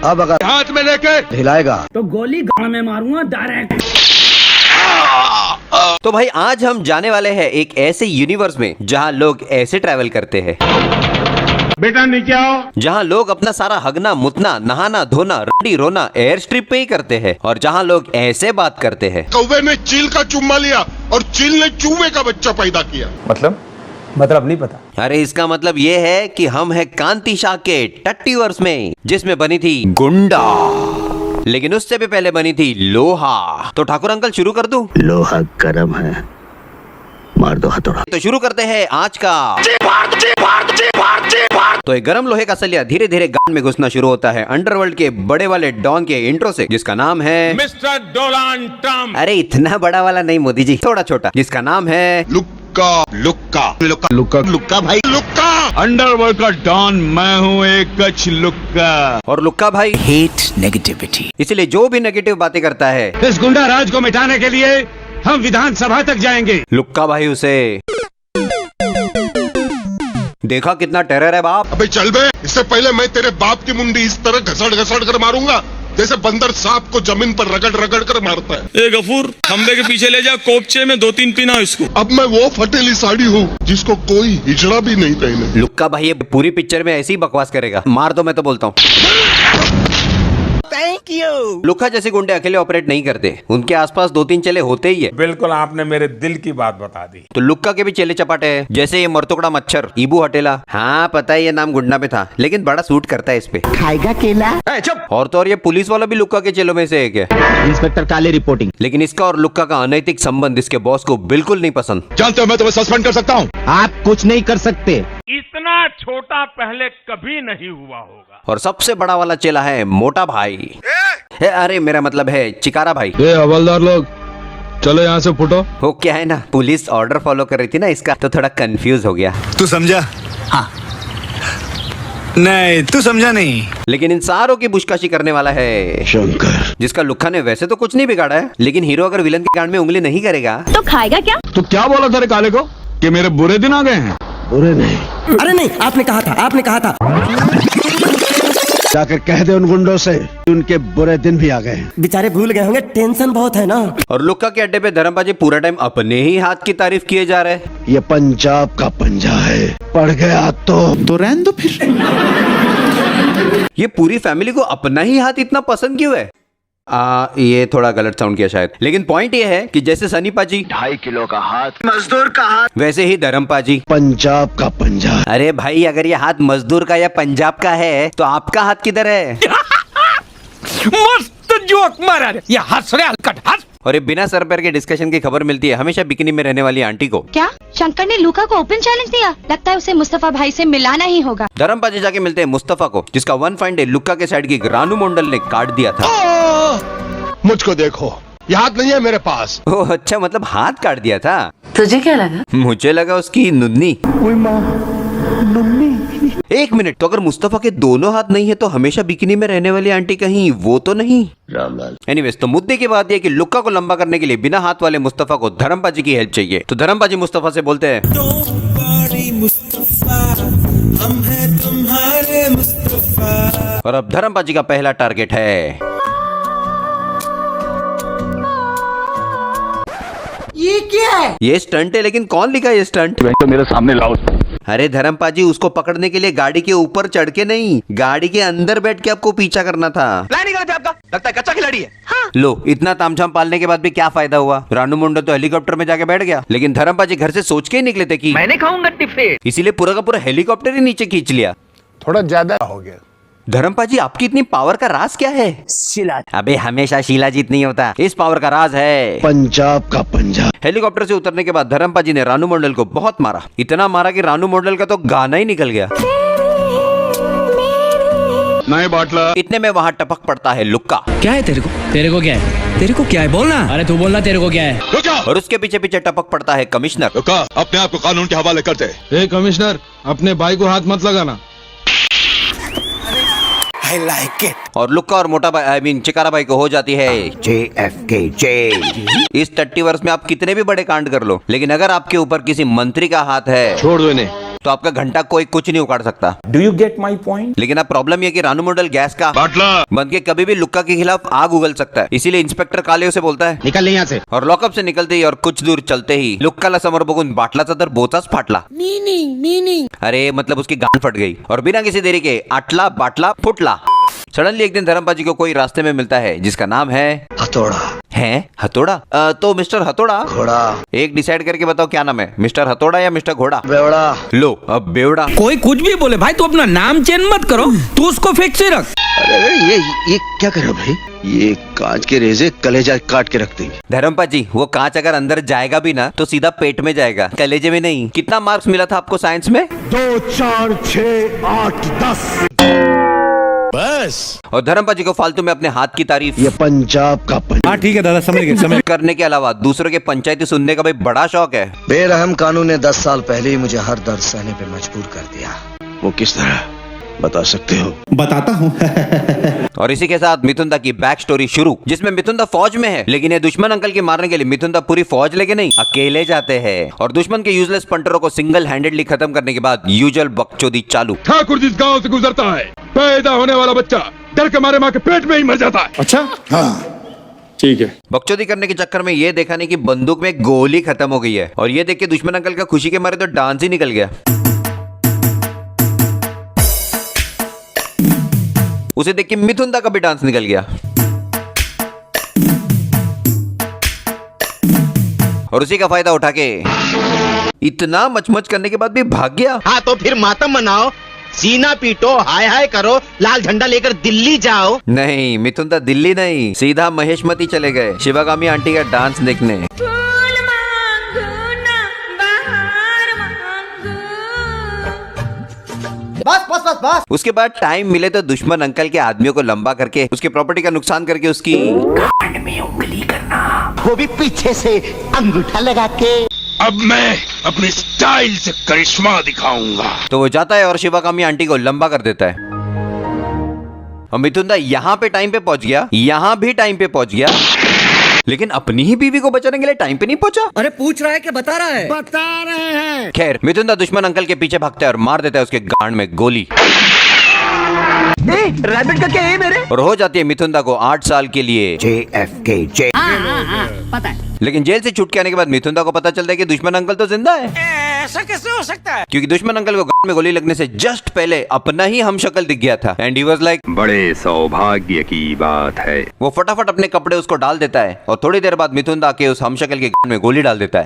अब अगर हाथ में लेके हिलाएगा तो गोली गाड़ में मारूंगा डायरेक्ट। तो भाई आज हम जाने वाले हैं एक ऐसे यूनिवर्स में जहां लोग ऐसे ट्रैवल करते हैं। बेटा नीचे आओ। जहां लोग अपना सारा हगना मुतना नहाना धोना रडी रोना एयर स्ट्रिप पे ही करते हैं और जहां लोग ऐसे बात करते हैं। कौवे ने चील का चुम्मा लिया और चील ने चूहे का बच्चा पैदा किया। मतलब नहीं पता। अरे इसका मतलब ये है कि हम हैं कांति शाह के टट्टीवर्स में, जिसमें बनी थी गुंडा, लेकिन उससे भी पहले बनी थी लोहा। तो ठाकुर अंकल शुरू कर दूं? लोहा गर्म है, मार दो हथौड़ा। तो शुरू करते हैं आज का। तो एक गरम लोहे का सलिया धीरे धीरे गान में घुसना शुरू होता है अंडरवर्ल्ड के बड़े वाले डॉन के इंट्रो से, जिसका नाम है मिस्टर डोनाल्ड ट्रम्प। अरे इतना बड़ा वाला नहीं मोदी जी, थोड़ा छोटा, जिसका नाम है लुक्का लुक्का लुक्का लुक्का लुक्का भाई लुक्का। अंडरवर्ल्ड का डॉन मैं हूँ, एक गच लुक्का। और लुक्का भाई हेट नेगेटिविटी, इसलिए जो भी नेगेटिव बातें करता है इस गुंडा राज को मिटाने के लिए हम विधानसभा तक जाएंगे। लुक्का भाई उसे देखा कितना टेरर है बाप। अबे चल बे, इससे पहले मैं तेरे बाप की मुंडी इस तरह घसड़ घसड़ कर मारूंगा जैसे बंदर सांप को जमीन पर रगड़ रगड़ कर मारता है। ए गफूर, खंबे के पीछे ले जा, कोपचे में 2-3 पीना इसको। अब मैं वो फटेली साड़ी हूँ जिसको कोई हिजड़ा भी नहीं पहने। लुक्का भाई ये पूरी पिक्चर में ऐसे ही बकवास करेगा, मार दो मैं तो बोलता हूँ। Thank you. लुक्का जैसे गुंडे अकेले ऑपरेट नहीं करते, उनके आसपास 2-3 चेले होते ही है। बिल्कुल आपने मेरे दिल की बात बता दी। तो लुक्का के भी चेले चपाटे हैं, जैसे ये मरतुकड़ा मच्छर ईबू हटेला। हाँ पता है ये नाम गुंडा में था, लेकिन बड़ा सूट करता है इस पे। खाएगा केला। और तो और ये पुलिस वाला भी लुक्का के चेलों में से एक है, इंस्पेक्टर काले रिपोर्टिंग। लेकिन इसका और लुक्का का अनैतिक संबंध इसके बॉस को बिल्कुल नहीं पसंद। जानते हो मैं तुम्हें सस्पेंड कर सकता हूँ। आप कुछ नहीं कर सकते। इतना छोटा पहले कभी नहीं हुआ होगा। और सबसे बड़ा वाला चेला है मोटा भाई। अरे मेरा मतलब है चिकारा भाई। हवलदार लोग चलो यहाँ से फुटो। वो क्या है ना, पुलिस ऑर्डर फॉलो कर रही थी ना इसका, तो थोड़ा कंफ्यूज हो गया। तू समझा? हाँ। नहीं तू समझा नहीं। लेकिन इन सारों की बुशकाशी करने वाला है शंकर, जिसका लुक्का ने वैसे तो कुछ नहीं बिगाड़ा है, लेकिन हीरो अगर विलन के कांड में उंगली नहीं करेगा तो खाएगा क्या? तो क्या बोला था रे काले को कि मेरे बुरे दिन आ गए हैं? बुरे नहीं। अरे नहीं, आपने कहा था, आपने कहा था। जाकर कह दे उन गुंडों से उनके बुरे दिन भी आ गए हैं। बेचारे भूल गए होंगे, टेंशन बहुत है ना। और लुक्का के अड्डे पे धर्मबाजी पूरा टाइम अपने ही हाथ की तारीफ किए जा रहे हैं। ये पंजाब का पंजा है, पड़ गया तो रहने दो फिर। ये पूरी फैमिली को अपना ही हाथ इतना पसंद क्यों है? ये थोड़ा गलत साउंड किया शायद, लेकिन पॉइंट ये है कि जैसे सनी पाजी 2.5 किलो का हाथ मजदूर का हाथ, वैसे ही धर्म पाजी पंजाब का पंजा। अरे भाई अगर ये हाथ मजदूर का या पंजाब का है तो आपका हाथ किधर है? मस्त जोक मारा रे, ये हंस रहे हलकट हंस। और ये बिना सर पैर के डिस्कशन की खबर मिलती है हमेशा बिकिनी में रहने वाली आंटी को। क्या शंकर ने लुक्का को ओपन चैलेंज दिया? लगता है उसे मुस्तफा भाई से मिलाना ही होगा। धर्मपाजी जाके मिलते हैं मुस्तफा को, जिसका वन फाइन डे लुक्का के साइड की रानू मंडल ने काट दिया था। मुझको देखो, ये हाथ नहीं है मेरे पास। ओह अच्छा, मतलब हाथ काट दिया था। तुझे क्या लगा? मुझे लगा उसकी नुन्नी। एक मिनट, तो अगर मुस्तफा के दोनों हाथ नहीं है तो हमेशा बिकिनी में रहने वाली आंटी कहीं वो तो नहीं? एनीवेज, तो मुद्दे की बात यह कि लुक्का को लंबा करने के लिए बिना हाथ वाले मुस्तफा को धर्मपाजी की हेल्प चाहिए। तो धर्मपाजी मुस्तफा से बोलते हैं हम हैं तुम्हारे मुस्तफा। और अब धर्मपाजी का पहला टारगेट है ये क्या है? ये स्टंट है, लेकिन कौन लिखा ये स्टंट? तो मेरे सामने लाओ। अरे धर्मपाजी, उसको पकड़ने के लिए गाड़ी के ऊपर चढ़ के नहीं, गाड़ी के अंदर बैठ के आपको पीछा करना था। प्लान नहीं गलत है आपका, लगता है कच्चा खिलाड़ी है। हाँ। लो, इतना तामझाम पालने के बाद भी क्या फायदा हुआ? रानू मुंडा तो हेलीकॉप्टर में जाके बैठ गया, लेकिन धर्मपाजी घर से सोच के ही निकले थे कि मैंने खाऊंगा टिफिन, इसीलिए पूरा का पूरा हेलीकॉप्टर ही नीचे खींच लिया। थोड़ा ज्यादा हो गया। धर्मपाजी, आपकी इतनी पावर का राज क्या है? शिला। अबे हमेशा शीलाजीत नहीं होता, इस पावर का राज है पंजाब का पंजा। हेलीकॉप्टर से उतरने के बाद धर्मपाजी ने रानू मंडल को बहुत मारा, इतना मारा कि रानू मंडल का तो गाना ही निकल गया। नहीं बाटला। इतने में वहाँ टपक पड़ता है लुक्का। क्या है तेरे को? तेरे को क्या है? तेरे को क्या है? बोलना। अरे तू बोलना, तेरे को क्या है? और उसके पीछे पीछे टपक पड़ता है कमिश्नर। अपने आप को कानून के हवाले करते। ए कमिश्नर, अपने भाई को हाथ मत लगाना। I like it. और लुक्का और मोटा भाई चिकारा भाई को हो जाती है JFK जेल। इस टट्टी वर्ष में आप कितने भी बड़े कांड कर लो, लेकिन अगर आपके ऊपर किसी मंत्री का हाथ है, छोड़ दो इन्हें। तो आपका घंटा कोई कुछ नहीं उखाड़ सकता। Do you get my point? लेकिन अब प्रॉब्लम यह कि रानू मंडल गैस का बाटला बंद के कभी भी लुक्का के खिलाफ आग उगल सकता है, इसीलिए इंस्पेक्टर काले उसे बोलता है निकल यहाँ से। और लॉकअप से निकलते ही और कुछ दूर चलते ही लुक्काला समोर बघून बाटलाचा तर बोचाच फाटला। अरे मतलब उसकी गांड फट गई और बिना किसी देरी के आटला बाटला फुटला। सडनली एक दिन धर्मपाजी को कोई रास्ते में मिलता है जिसका नाम है हथौड़ा। है हथौड़ा। तो मिस्टर हथौड़ा, घोड़ा। एक डिसाइड करके बताओ क्या नाम है, मिस्टर हथौड़ा या मिस्टर घोड़ा? बेवड़ा। लो अब बेवड़ा। कोई कुछ भी बोले भाई, तू अपना नाम चेंज मत करो, तू उसको फिक्स ही रख। अरे ये क्या कर रहे हो भाई? ये कांच के रेजे कलेजा काट के रख देंगे। धर्मपाजी वो कांच अगर अंदर जाएगा भी ना तो सीधा पेट में जाएगा, कलेजे में नहीं। कितना मार्क्स मिला था आपको साइंस में? 2 4 6 8 10 बस। और धर्मपाजी को फालतू में अपने हाथ की तारीफ ये पंजाब का हाँ ठीक है दादा, समझ गए समझ। करने के अलावा दूसरों के पंचायती सुनने का भाई बड़ा शौक है। बेरहम कानून ने 10 साल पहले ही मुझे हर दर्द सहने पे मजबूर कर दिया। वो किस तरह बता सकते हो? बताता हूँ। और इसी के साथ मिथुनदा की बैक स्टोरी शुरू, जिसमें मिथुनदा फौज में है, लेकिन ये दुश्मन अंकल के मारने के लिए मिथुनदा पूरी फौज लेके नहीं अकेले जाते हैं। और दुश्मन के यूजलेस पंटरों को सिंगल हैंडेडली खत्म करने के बाद यूजुअल बकचोदी चालू। ठाकुर जिस गांव से गुजरता है, पैदा होने वाला बच्चा डर के मारे माँ के पेट में ही मर जाता है। अच्छा हाँ ठीक है। बकचोदी करने के चक्कर में ये देखा नहीं कि बंदूक में गोली खत्म हो गई है, और ये देख के दुश्मन अंकल का खुशी के मारे तो डांस ही निकल गया। उसे देख के मिथुनदा का भी डांस निकल गया और उसी का फायदा उठा के इतना मचमच करने के बाद भी भाग गया। हाँ तो फिर मातम मनाओ, सीना पीटो, हाय हाय करो, लाल झंडा लेकर दिल्ली जाओ। नहीं, मिथुनदा दिल्ली नहीं, सीधा महेशमती चले गए शिवागामी आंटी का डांस देखने। बस। उसके बाद टाइम मिले तो दुश्मन अंकल के आदमियों को लंबा करके उसके प्रॉपर्टी का नुकसान करके उसकी कान में उंगली करना, वो भी पीछे से अंगूठा लगा के। अब मैं अपनी स्टाइल से करिश्मा दिखाऊंगा। तो वो जाता है और शिवागामी आंटी को लंबा कर देता है। और मिथुनदा यहाँ पे टाइम पे पहुंच गया, यहाँ भी टाइम पे पहुंच गया, लेकिन अपनी ही बीवी को बचाने के लिए टाइम पे नहीं पहुंचा। अरे पूछ रहा है कि बता रहा है? बता रहे हैं। खैर मिथुनदा दुश्मन अंकल के पीछे भागता है और मार देता है उसके गांड में गोली। रैबिट का क्या है मेरे? और हो जाती है मिथुनदा को 8 साल के लिए JFK। पता है। लेकिन जेल से छूट के आने के बाद मिथुनदा को पता चलता है कि दुश्मन अंकल तो जिंदा है। ऐसा कैसे हो सकता है? क्योंकि दुश्मन अंकल को गांड में गोली लगने से जस्ट पहले अपना ही हमशक्ल दिख गया था। एंड ही वाज लाइक, बड़े सौभाग्य की बात है। वो फटाफट अपने कपड़े उसको डाल देता है और थोड़ी देर बाद मिथुनदा के उस हमशक्ल के गांड में गोली डाल देता है।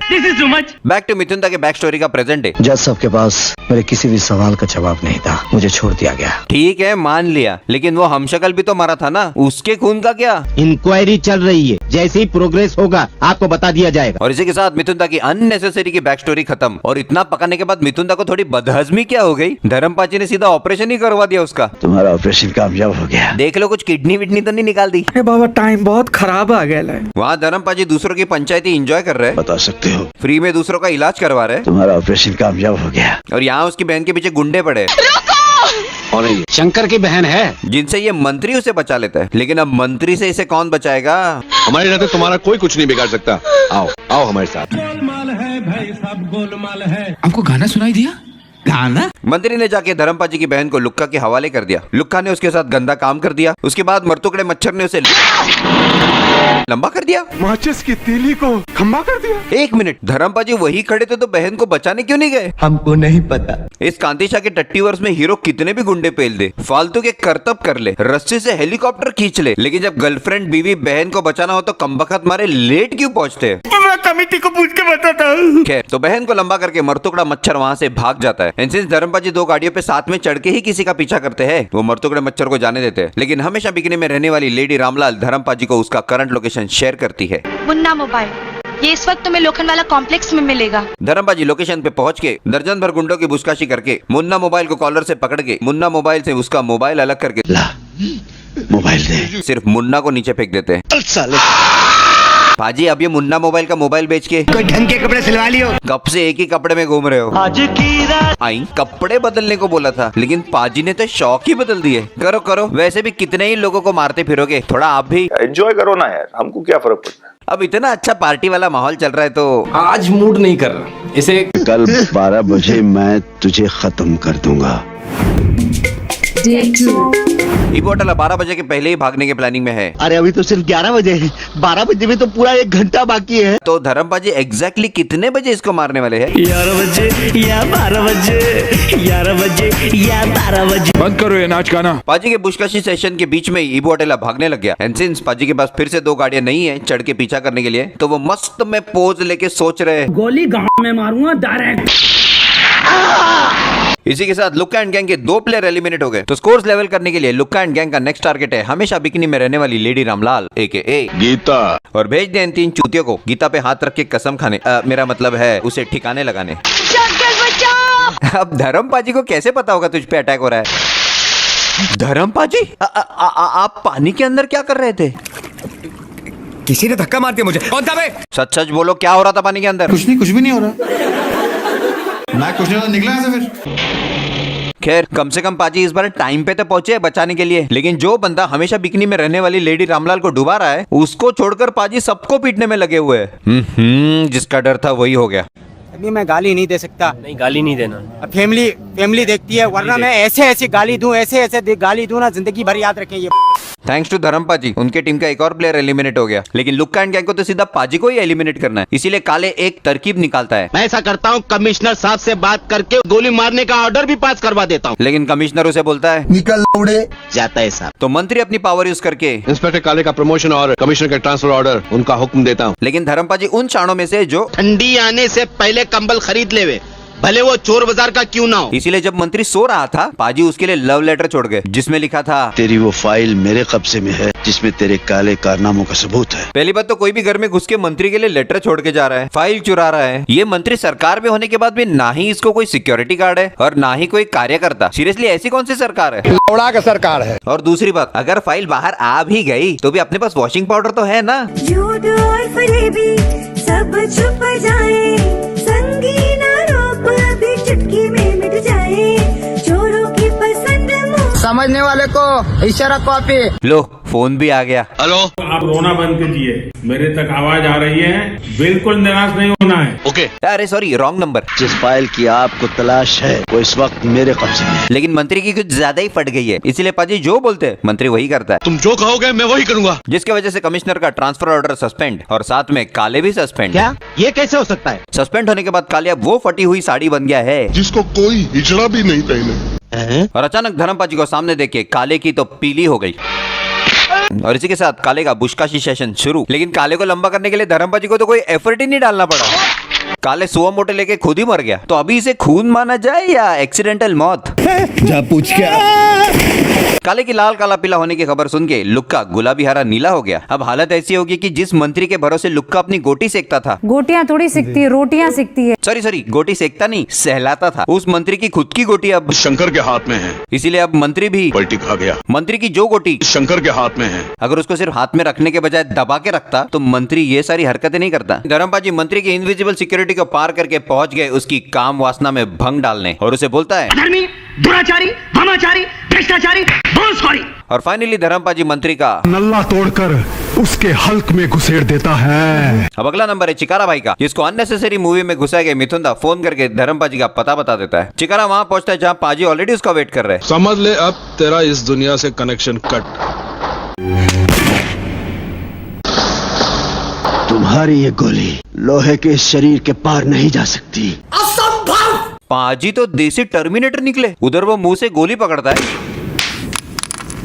बैक टू मिथुनदा के बैक स्टोरी का प्रेजेंट डे। जज साहब के पास मेरे किसी भी सवाल का जवाब नहीं था, मुझे छोड़ दिया गया। ठीक है मान लिया, लेकिन वो हमशक्ल भी तो मारा था ना, उसके खून का क्या? इंक्वायरी चल रही है, जैसे ही प्रोग्रेस होगा आपको बता दिया जाएगा। और इसी के साथ मिथुनदा की अननेसेसरी की बैक स्टोरी खत्म। और इतना पकाने के बाद मिथुनदा को थोड़ी बदहजमी क्या हो गई, धर्मपाजी ने सीधा ऑपरेशन ही करवा दिया उसका। तुम्हारा ऑपरेशन कामयाब हो गया। देख लो कुछ किडनी विडनी तो नहीं निकाल दी। अरे बाबा टाइम बहुत खराब आ गया है। वहाँ धर्मपाजी दूसरों की पंचायती एंजॉय कर रहे हैं, बता सकते हो? फ्री में दूसरों का इलाज करवा रहे हैं। तुम्हारा ऑपरेशन कामयाब हो गया। और यहाँ उसकी बहन के पीछे गुंडे पड़े और ये शंकर की बहन है, जिनसे ये मंत्री उसे बचा लेता है। लेकिन अब मंत्री से इसे कौन बचाएगा? हमारे रहते तुम्हारा कोई कुछ नहीं बिगाड़ सकता। आओ आओ हमारे साथ। आपको गाना सुनाई दिया? गाना? मंत्री ने जाके धर्मपाजी की बहन को लुक्का के हवाले कर दिया। लुक्का ने उसके साथ गंदा काम कर दिया। उसके बाद मरतुकड़े मच्छर ने उसे लंबा कर दिया, माचिस की तीली को खंबा कर दिया। 1 मिनट, धर्मपाजी वही खड़े थे तो बहन को बचाने क्यों नहीं गए? हमको नहीं पता। इस कांतिशा के टट्टी वर्ष में हीरो कितने भी गुंडे पेल दे, फालतू के करतब कर ले, रस्सी से हेलीकॉप्टर खींच ले, लेकिन जब गर्लफ्रेंड बीवी बहन को बचाना हो तो कमबख्त मारे लेट क्यों पहुंचते हैं? मैं कमेटी को पूछ के बताता हूँ। खैर, तो बहन को लंबा करके मरतुकड़ा मच्छर वहाँ से भाग जाता है। एंड सिंस धर्मपाजी 2 गाड़ियों पे साथ में चढ़ के ही किसी का पीछा करते हैं, वो मरतुकड़े मच्छर को जाने देते हैं। लेकिन हमेशा बिकनी में रहने वाली लेडी रामलाल धर्मपाजी को उसका करंट लोकेशन शेयर करती है। मुन्ना मोबाइल, ये इस वक्त तुम्हें लोखंडवाला कॉम्प्लेक्स में मिलेगा। धर्मपाजी लोकेशन पे पहुंच के दर्जन भर गुंडों की बुसकाशी करके मुन्ना मोबाइल को कॉलर से पकड़ के मुन्ना मोबाइल से उसका मोबाइल अलग करके ला मोबाइल दे। सिर्फ मुन्ना को नीचे फेंक देते हैं। साले पाजी अब ये मुन्ना मोबाइल का मोबाइल बेच के कोई ढंग के कपड़े सिलवा लियो। कब से एक ही कपड़े में घूम रहे हो? आज की रात आई कपड़े बदलने को बोला था, लेकिन पाजी ने तो शौक ही बदल दिए। करो करो, वैसे भी कितने ही लोगों को मारते फिरोगे, थोड़ा आप भी एंजॉय करो ना यार, हमको क्या फर्क पड़ता है। अब इतना अच्छा पार्टी वाला माहौल चल रहा है तो आज मूड नहीं कर रहा इसे। कल 12 बजे मैं तुझे खत्म कर दूंगा। ईबो अटल 12 बजे के पहले ही भागने के प्लानिंग में है। अरे अभी तो सिर्फ 11 बजे है, 12 बजे में तो पूरा 1 घंटा बाकी है। तो धर्मपाजी एग्जैक्टली कितने बजे इसको मारने वाले हैं? 11 बजे या 12 बजे, 11 बजे या 12 बजे। बंद करो ये नाच गाना। पाजी के बुशकशी सेशन के बीच में ईबो अटेला भागने लग गया। एंड सिंस पाजी के पास फिर से 2 गाड़ियां नहीं है चढ़ के पीछा करने के लिए, तो वो मस्त में पोज लेके सोच रहे हैं गोली गांव में मारूंगा डायरेक्ट। इसी के साथ लुक्का एंड गैंग के 2 प्लेयर एलिमिनेट हो गए। तो स्कोर्स लेवल करने के लिए लुक्का एंड गैंग का नेक्स्ट टारगेट है हमेशा बिकनी में रहने वाली लेडी रामलाल AKA गीता। और भेज दें इन 3 चूतियों को गीता पे हाथ रख के कसम खाने, मेरा मतलब है उसे ठिकाने लगाने। अब धर्मपाजी को कैसे पता होगा तुझ पे अटैक हो रहा है? धर्मपाजी आप पानी के अंदर क्या कर रहे थे? किसी ने धक्का मार दिया मुझे। कौन था बे? सच सच बोलो, क्या हो रहा था पानी के अंदर? कुछ भी नहीं हो रहा। मैं कुछ नहीं निकला ऐसे फिर। खैर कम से कम पाजी इस बार टाइम पे तो पहुंचे है बचाने के लिए, लेकिन जो बंदा हमेशा बिकनी में रहने वाली लेडी रामलाल को डुबा रहा है उसको छोड़कर पाजी सबको पीटने में लगे हुए हैं। जिसका डर था वही हो गया। अभी मैं गाली नहीं दे सकता। नहीं गाली नहीं देना। अब फैमिली देखती है, वरना मैं ऐसे गाली दूं, ऐसे गाली दूं ना, जिंदगी भर याद रखें ये। थैंक्स टू धर्मपाजी, उनके टीम का एक और प्लेयर एलिमिनेट हो गया, लेकिन लुक्का एंड गैंग को तो सीधा पाजी को ही एलिमिनेट करना है। इसीलिए काले एक तरकीब निकालता है। मैं ऐसा करता हूँ, कमिश्नर साहब से बात करके गोली मारने का ऑर्डर भी पास करवा देता हूँ। लेकिन कमिश्नर उसे बोलता है निकल उड़े जाता है साहब। तो मंत्री अपनी पावर यूज करके इंस्पेक्टर काले का प्रमोशन और कमिश्नर का ट्रांसफर ऑर्डर उनका हुक्म देता हूँ। लेकिन धर्मपाजी उन चाणों में से जो ठंडी आने से पहले कंबल खरीद लेवे, भले वो चोर बाजार का क्यों ना हो। इसीलिए जब मंत्री सो रहा था पाजी उसके लिए लव लेटर छोड़ गए, जिसमें लिखा था तेरी वो फाइल मेरे कब्जे में है जिसमें तेरे काले कारनामों का सबूत है। पहली बात तो कोई भी घर में घुस के मंत्री के लिए लेटर छोड़ के जा रहा है, फाइल चुरा रहा है। ये मंत्री सरकार में होने के बाद भी ना ही इसको कोई सिक्योरिटी गार्ड है और ना ही कोई कार्यकर्ता। सीरियसली ऐसी कौन सी सरकार है? लौड़ा का सरकार है। और दूसरी बात, अगर फाइल बाहर आ भी गई तो भी अपने पास वॉशिंग पाउडर तो है ना। झूठ और फरेबी सब छुप जाए, संगीन आरोप भी चुटकी में मिट जाए, चोरों की पसंद समझने वाले को इशारा कॉपी। लो फोन भी आ गया। हेलो, आप रोना बंद कीजिए, मेरे तक आवाज आ रही है, बिल्कुल निराश नहीं होना है। ओके। अरे सॉरी, रॉन्ग नंबर। जिस फाइल की आपको तलाश है वो इस वक्त मेरे कब्जे में है। लेकिन मंत्री की कुछ ज्यादा ही फट गई है, इसीलिए पाजी जो बोलते हैं मंत्री वही करता है। तुम जो कहोगे मैं वही करूंगा। जिसकी वजह से कमिश्नर का ट्रांसफर ऑर्डर सस्पेंड और साथ में काले भी सस्पेंड। क्या ये कैसे हो सकता है? सस्पेंड होने के बाद काले अब वो फटी हुई साड़ी बन गया है जिसको कोई हिजड़ा भी नहीं पहने। और अचानक धर्मपाजी को सामने देखे काले की तो पीली हो गई। और इसी के साथ काले का बुशकाशी सेशन शुरू। लेकिन काले को लंबा करने के लिए धर्मपाजी को तो कोई एफर्ट ही नहीं डालना पड़ा। काले सुआ मोटे लेके खुद ही मर गया। तो अभी इसे खून माना जाए या एक्सीडेंटल मौत? जा पूछ के। काले की लाल काला पीला होने की खबर सुन के लुक्का गुलाबी हरा नीला हो गया। अब हालत ऐसी होगी कि जिस मंत्री के भरोसे लुक्का अपनी गोटी सेकता था, गोटियां थोड़ी सिकती है, रोटियां सिकती है। सॉरी गोटी सेकता नहीं सहलाता था, उस मंत्री की खुद की गोटी अब शंकर के हाथ में है, इसीलिए अब मंत्री भी पलटी खा गया। मंत्री की जो गोटी शंकर के हाथ में है, अगर उसको सिर्फ हाथ में रखने के बजाय दबा के रखता तो मंत्री ये सारी हरकतें नहीं करता। धर्मपाजी मंत्री की इनविजिबल सिक्योरिटी को पार करके पहुंच गए उसकी काम वासना में भंग डालने और उसे बोलता है धर्मी, दुराचारी, भ्रमाचारी, भ्रष्टाचारी, बहुत सॉरी। और फाइनली धर्मपाजी मंत्री का नल्ला तोड़कर उसके हल्क में घुसेड़ देता है। अब अगला नंबर है चिकारा भाई का, जिसको अननेसेसरी मूवी में घुसा गया मिथुन फोन करके धर्मपाजी का पता बता देता है। चिकारा वहां पहुंचता है जहां पाजी ऑलरेडी उसका वेट कर रहे हैं। समझ ले अब तेरा इस दुनिया से कनेक्शन कट। तुम्हारी ये गोली लोहे के शरीर के पार नहीं जा सकती। पाजी तो देसी टर्मिनेटर निकले। उधर वो मुंह से गोली पकड़ता है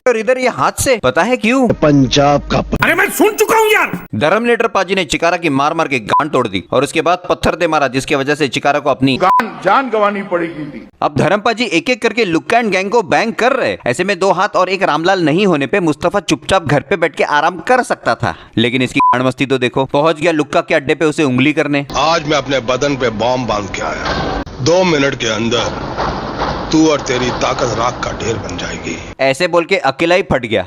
और इधर ये हाथ से, पता है क्यों? पंजाब का अरे मैं सुन चुका हूँ यार। धर्मलेटर पाजी ने चिकारा की मार मार के गांड तोड़ दी और उसके बाद पत्थर दे मारा, जिसकी वजह से चिकारा को अपनी जान गंवानी पड़ेगी थी। अब धर्मपाजी एक एक करके लुक्का एंड गैंग को बैंग कर रहे। ऐसे में 2 हाथ और एक रामलाल नहीं होने पे मुस्तफा चुपचाप घर पे बैठ के आराम कर सकता था, लेकिन इसकी मस्ती तो देखो। पहुंच गया लुक्का के अड्डे पे उसे उंगली करने। आज मैं अपने बदन पे बॉम्ब बांध के आया, 2 मिनट के अंदर तू और तेरी ताकत राख का ढेर बन जाएगी। ऐसे बोल के अकेला ही फट गया।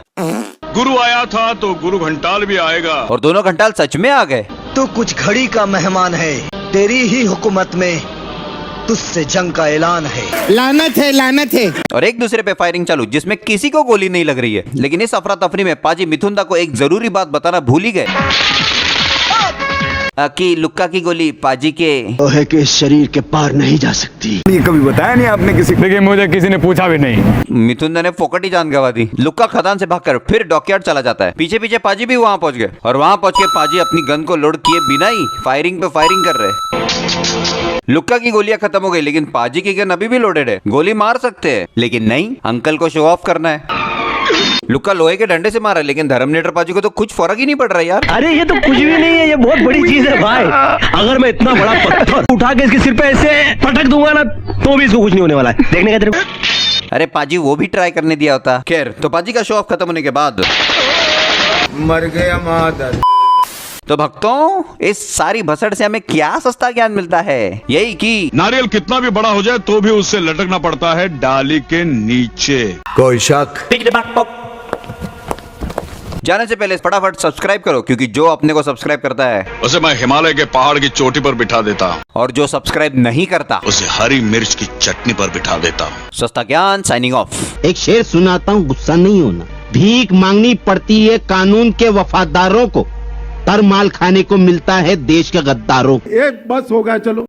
गुरु आया था तो गुरु घंटाल भी आएगा। और दोनों घंटाल सच में आ गए। तू कुछ घड़ी का मेहमान है, तेरी ही हुकूमत में तुझसे जंग का ऐलान है। लानत है। और एक दूसरे पे फायरिंग चालू, जिसमें किसी को गोली नहीं लग रही है। लेकिन इस अफरा तफरी में पाजी मिथुंदा को एक जरूरी बात बताना भूल ही गए कि लुक्का की गोली पाजी के लोहे के शरीर के पार नहीं जा सकती। ये कभी बताया नहीं आपने किसी, देखिए मुझे किसी ने पूछा भी नहीं। मिथुंदा ने फोकट ही जान गवा दी। लुक्का खदान से भागकर फिर डॉकयार्ड चला जाता है। पीछे पीछे पाजी भी वहां पहुंच गए और वहां पहुंच के पाजी अपनी गन को लोड किए बिना ही फायरिंग पे फायरिंग कर रहे। लुक्का की गोलियां खत्म हो गई, लेकिन पाजी की गन अभी भी लोडेड है। गोली मार सकते हैं, लेकिन नहीं, अंकल को शो ऑफ करना है। लुक्का लोहे के डंडे से मारा, लेकिन धर्मनेटर पाजी को तो कुछ फर्क ही नहीं पड़ रहा यार। अरे ये तो कुछ भी नहीं है, ये बहुत बड़ी चीज है भाई। अगर मैं इतना बड़ा पत्थर उठा के इसके सिर पे ऐसे पटक दूंगा ना, तो भी इसको कुछ नहीं होने वाला है। देखने का तेरे को। अरे पाजी वो भी ट्राई करने दिया होता। खैर, तो पाजी का शो ऑफ खत्म होने के बाद मर गया मादर। तो भक्तों, इस सारी भसड़ से हमें क्या सस्ता ज्ञान मिलता है? यही कि नारियल कितना भी बड़ा हो जाए तो भी उससे लटकना पड़ता है डाली के नीचे। कोई शक? जाने से पहले फटाफट सब्सक्राइब करो, क्योंकि जो अपने को सब्सक्राइब करता है उसे मैं हिमालय के पहाड़ की चोटी पर बिठा देता हूँ, और जो सब्सक्राइब नहीं करता उसे हरी मिर्च की चटनी पर बिठा देता हूँ। सस्ता ज्ञान साइनिंग ऑफ। एक शेर सुनाता हूँ, गुस्सा नहीं होना। भीख मांगनी पड़ती है कानून के वफादारों को, तर माल खाने को मिलता है देश के गद्दारों को। बस हो गया, चलो।